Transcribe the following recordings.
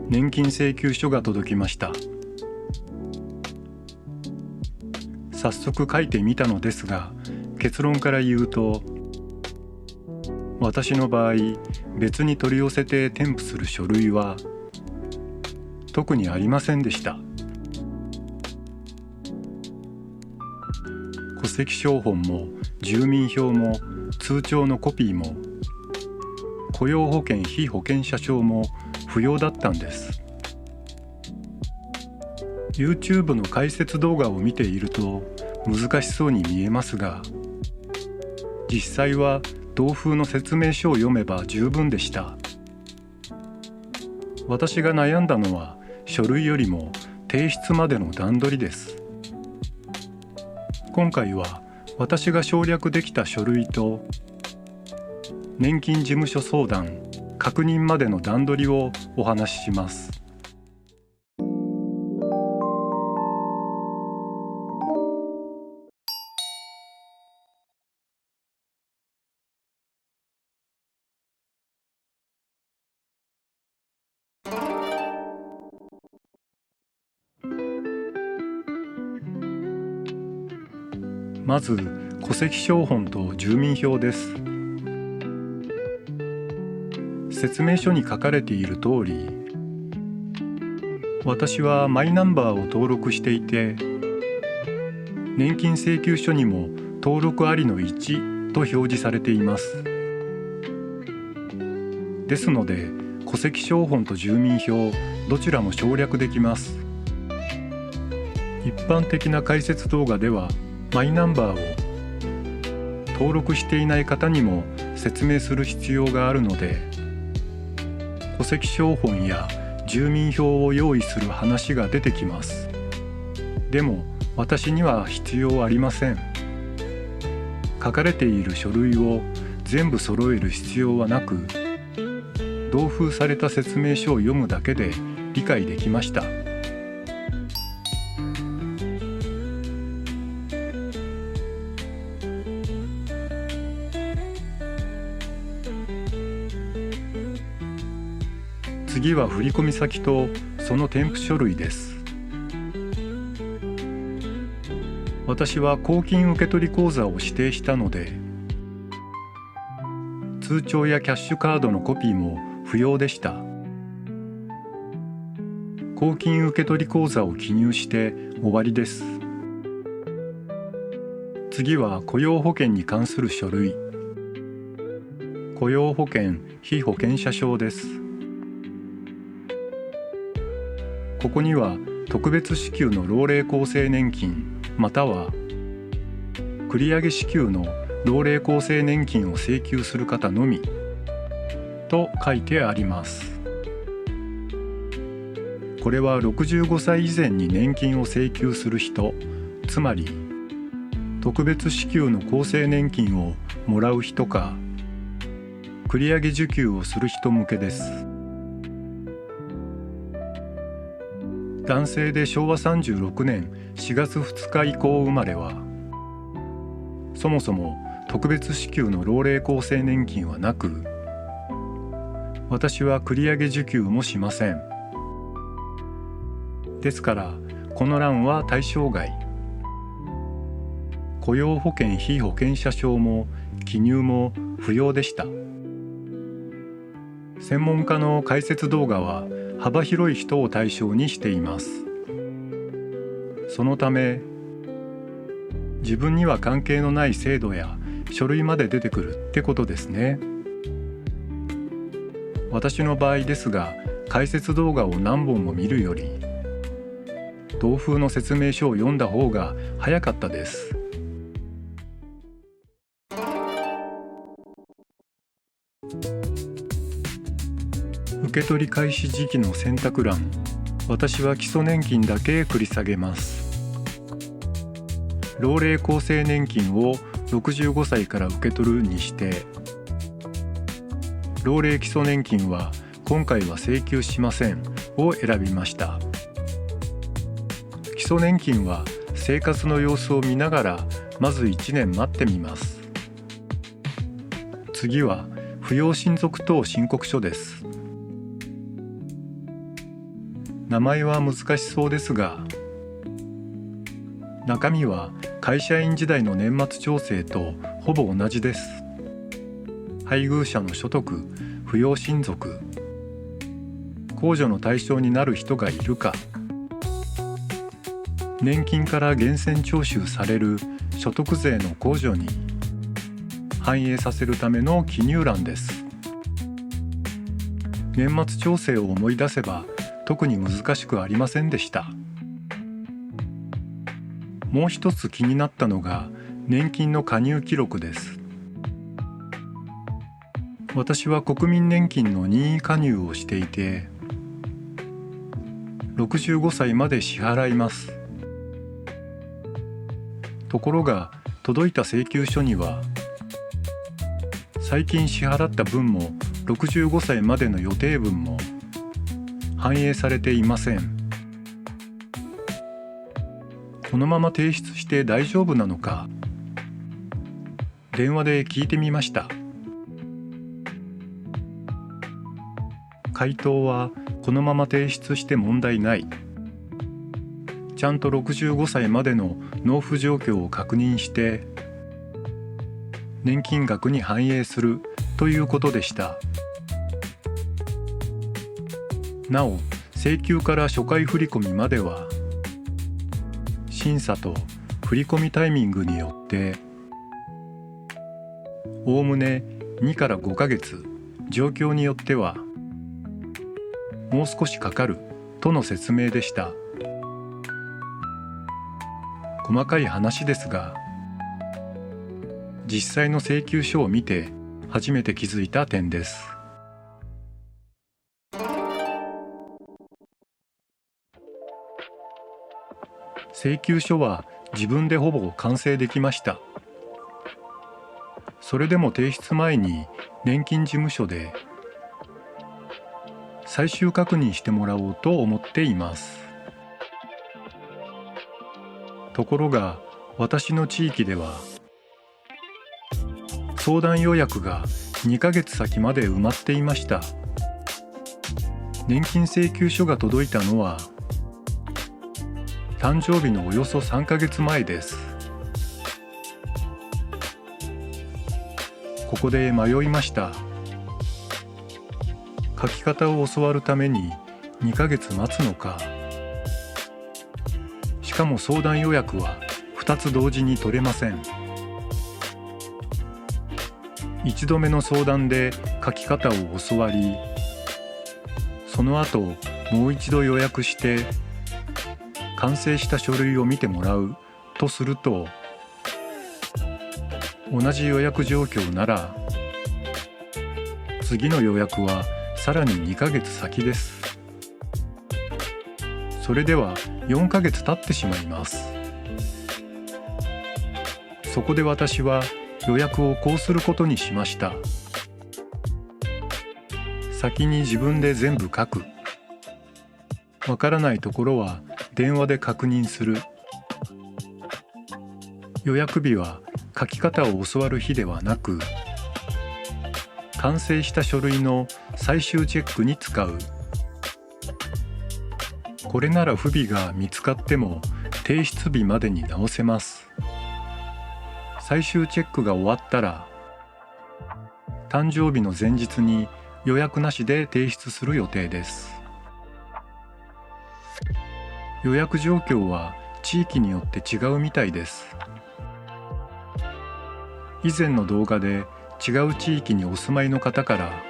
年金請求書が届きました。早速書いてみたのですが、結論から言うと、私の場合、別に取り寄せて添付する書類は特にありませんでした。戸籍抄本も住民票も通帳のコピーも雇用保険被保険者証も不要だったんです。 YouTube の解説動画を見ていると難しそうに見えますが、実際は同封の説明書を読めば十分でした。私が悩んだのは書類よりも提出までの段取りです。今回は私が省略できた書類と年金事務所相談、確認までの段取りをお話しします。まず戸籍抄本と住民票です。説明書に書かれている通り、私はマイナンバーを登録していて、年金請求書にも登録ありの1と表示されています。ですので、戸籍抄本と住民票どちらも省略できます。一般的な解説動画ではマイナンバーを登録していない方にも説明する必要があるので、戸籍抄本や住民票を用意する話が出てきます。でも私には必要ありません。書かれている書類を全部揃える必要はなく、同封された説明書を読むだけで理解できました。次は振込先とその添付書類です。私は公金受取口座を指定したので、通帳やキャッシュカードのコピーも不要でした。公金受取口座を記入して終わりです。次は雇用保険に関する書類。雇用保険被保険者証です。ここには特別支給の老齢厚生年金または繰上支給の老齢厚生年金を請求する方のみと書いてあります。これは65歳以前に年金を請求する人、つまり特別支給の厚生年金をもらう人か繰上受給をする人向けです。男性で昭和36年4月2日以降生まれは、そもそも特別支給の老齢厚生年金はなく、私は繰上受給もしません。ですからこの欄は対象外。雇用保険被保険者証も記入も不要でした。専門家の解説動画は幅広い人を対象にしています。そのため、自分には関係のない制度や書類まで出てくるってことですね。私の場合ですが、解説動画を何本も見るより、同封の説明書を読んだ方が早かったです。受取開始時期の選択欄、私は基礎年金だけ繰り下げます。老齢厚生年金を65歳から受け取るにして、老齢基礎年金は今回は請求しませんを選びました。基礎年金は生活の様子を見ながらまず1年待ってみます。次は扶養親族等申告書です。名前は難しそうですが、中身は会社員時代の年末調整とほぼ同じです。配偶者の所得、扶養親族、控除の対象になる人がいるか、年金から源泉徴収される所得税の控除に反映させるための記入欄です。年末調整を思い出せば特に難しくありませんでした。もう一つ気になったのが年金の加入記録です。私は国民年金の任意加入をしていて、65歳まで支払います。ところが届いた請求書には、最近支払った分も65歳までの予定分も反映されていません。このまま提出して大丈夫なのか、電話で聞いてみました。回答はこのまま提出して問題ない。ちゃんと65歳までの納付状況を確認して年金額に反映するということでした。なお、請求から初回振込までは審査と振込タイミングによっておおむね2から5ヶ月、状況によってはもう少しかかるとの説明でした。細かい話ですが、実際の請求書を見て初めて気づいた点です。請求書は自分でほぼ完成できました。それでも提出前に年金事務所で最終確認してもらおうと思っています。ところが私の地域では相談予約が2ヶ月先まで埋まっていました。年金請求書が届いたのは誕生日のおよそ3ヶ月前です。ここで迷いました。書き方を教わるために2ヶ月待つのか。しかも相談予約は2つ同時に取れません。1度目の相談で書き方を教わり、その後もう一度予約して完成した書類を見てもらうとすると、同じ予約状況なら次の予約はさらに2ヶ月先です。それでは4ヶ月経ってしまいます。そこで私は予約をこうすることにしました。先に自分で全部書く。わからないところは電話で確認する。予約日は書き方を教わる日ではなく、完成した書類の最終チェックに使う。これなら不備が見つかっても提出日までに直せます。最終チェックが終わったら、誕生日の前日に予約なしで提出する予定です。予約状況は地域によって違うみたいです。以前の動画で違う地域にお住まいの方から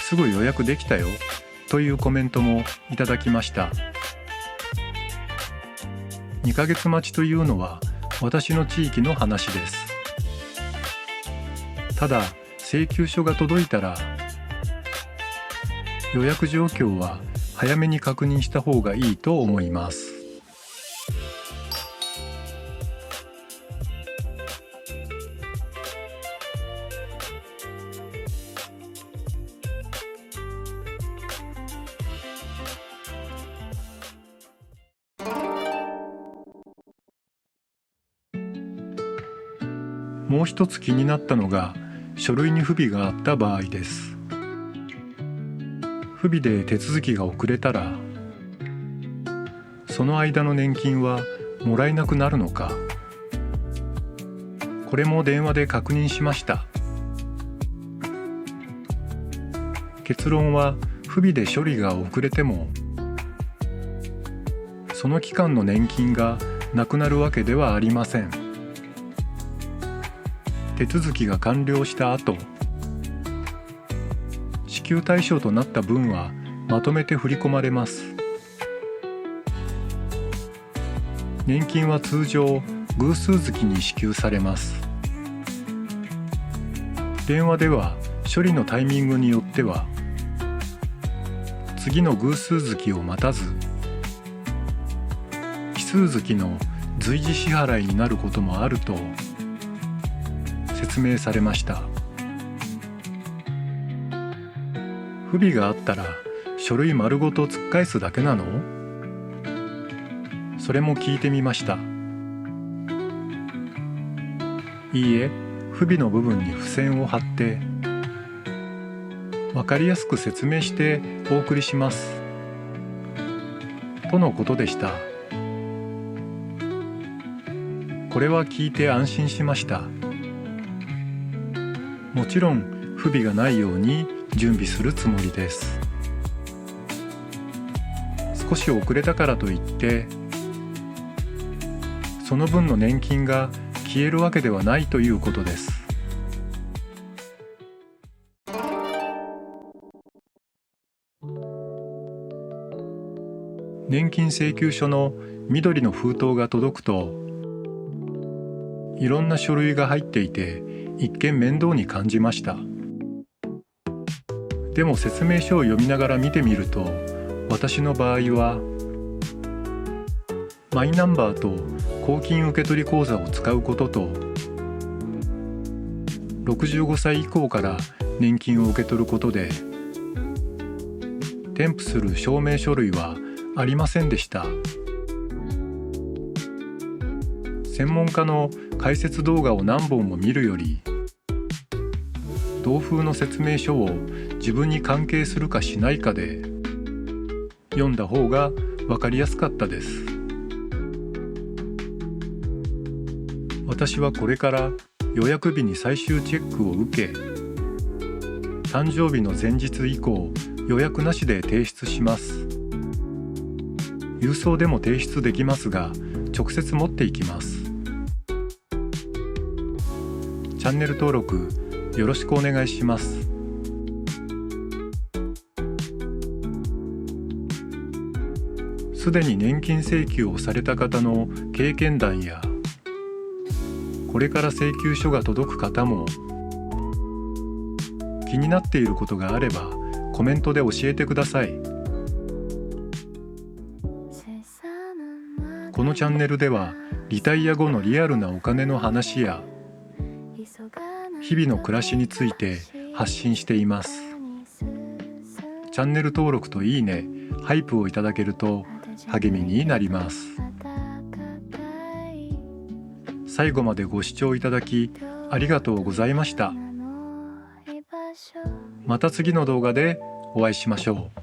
すぐ予約できたよというコメントもいただきました。2ヶ月待ちというのは私の地域の話です。ただ請求書が届いたら予約状況は早めに確認した方がいいと思います。もう一つ気になったのが書類に不備があった場合です。不備で手続きが遅れたら、その間の年金はもらえなくなるのか。これも電話で確認しました。結論は不備で処理が遅れてもその期間の年金がなくなるわけではありません。手続きが完了した後、支給対象となった分はまとめて振り込まれます。年金は通常偶数月に支給されます。電話では処理のタイミングによっては次の偶数月を待たず奇数月の随時支払いになることもあると説明されました。不備があったら書類丸ごと突っ返すだけなの？それも聞いてみました。いいえ、不備の部分に付箋を貼って分かりやすく説明してお送りしますとのことでした。これは聞いて安心しました。もちろん不備がないように準備するつもりです。少し遅れたからといってその分の年金が消えるわけではないということです。年金請求書の緑の封筒が届くといろんな書類が入っていて一見面倒に感じました。でも説明書を読みながら見てみると私の場合はマイナンバーと公金受取口座を使うことと65歳以降から年金を受け取ることで添付する証明書類はありませんでした。専門家の解説動画を何本も見るより同封の説明書を自分に関係するかしないかで読んだ方が分かりやすかったです。私はこれから予約日に最終チェックを受け、誕生日の前日以降予約なしで提出します。郵送でも提出できますが、直接持っていきます。チャンネル登録よろしくお願いします。すでに年金請求をされた方の経験談や、これから請求書が届く方も、気になっていることがあればコメントで教えてください。このチャンネルではリタイア後のリアルなお金の話や日々の暮らしについて発信しています。チャンネル登録といいね、ハイプをいただけると励みになります。最後までご視聴いただきありがとうございました。また次の動画でお会いしましょう。